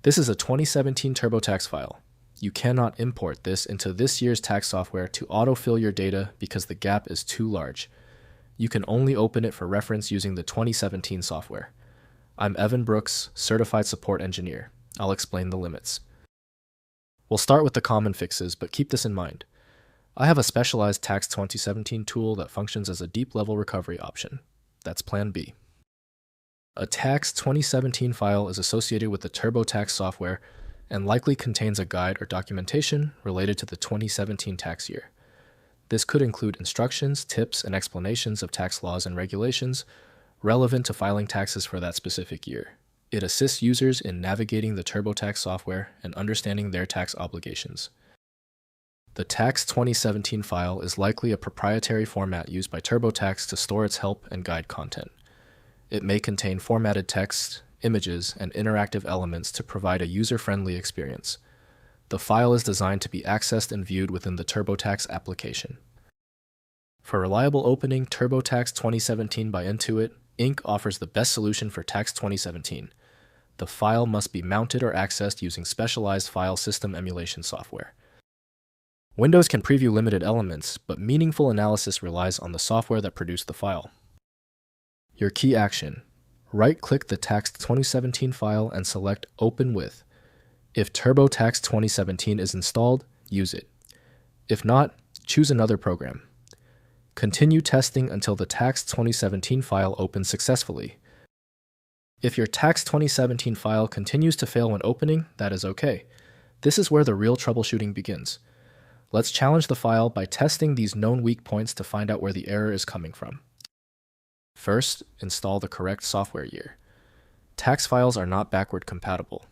This is a 2017 TurboTax file. You cannot import this into this year's tax software to autofill your data because the gap is too large. You can only open it for reference using the 2017 software. I'm Evan Brooks, Certified Support Engineer. I'll explain the limits. We'll start with the common fixes, but keep this in mind. I have a specialized TAX2017 tool that functions as a deep-level recovery option. That's Plan B. A TAX2017 file is associated with the TurboTax software and likely contains a guide or documentation related to the 2017 tax year. This could include instructions, tips, and explanations of tax laws and regulations relevant to filing taxes for that specific year. It assists users in navigating the TurboTax software and understanding their tax obligations. The TAX2017 file is likely a proprietary format used by TurboTax to store its help and guide content. It may contain formatted text, images, and interactive elements to provide a user-friendly experience. The file is designed to be accessed and viewed within the TurboTax application. For reliable opening, TurboTax 2017 by Intuit, Inc. offers the best solution for Tax 2017. The file must be mounted or accessed using specialized file system emulation software. Windows can preview limited elements, but meaningful analysis relies on the software that produced the file. Your key action: right-click the Tax 2017 file and select Open With. If TurboTax 2017 is installed, use it. If not, choose another program. Continue testing until the Tax 2017 file opens successfully. If your Tax 2017 file continues to fail when opening, that is okay. This is where the real troubleshooting begins. Let's challenge the file by testing these known weak points to find out where the error is coming from. First, install the correct software year. Tax files are not backward compatible.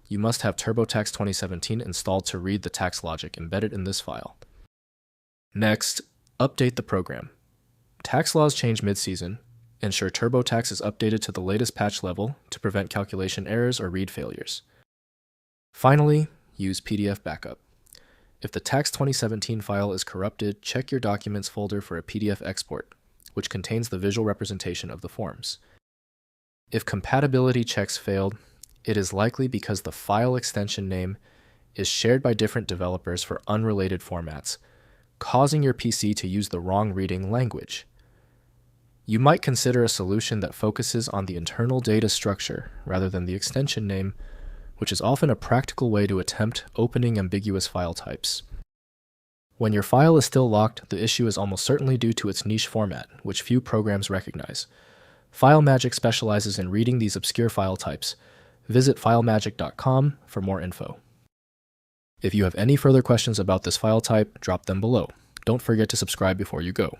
You must have TurboTax 2017 installed to read the tax logic embedded in this file. Next, update the program. Tax laws change mid-season. Ensure TurboTax is updated to the latest patch level to prevent calculation errors or read failures. Finally, use PDF backup. If the Tax 2017 file is corrupted, check your Documents folder for a PDF export, which contains the visual representation of the forms. If compatibility checks failed, it is likely because the file extension name is shared by different developers for unrelated formats, causing your PC to use the wrong reading language. You might consider a solution that focuses on the internal data structure rather than the extension name, which is often a practical way to attempt opening ambiguous file types. When your file is still locked, the issue is almost certainly due to its niche format, which few programs recognize. FileMagick specializes in reading these obscure file types. Visit FileMagick.com for more info. If you have any further questions about this file type, drop them below. Don't forget to subscribe before you go.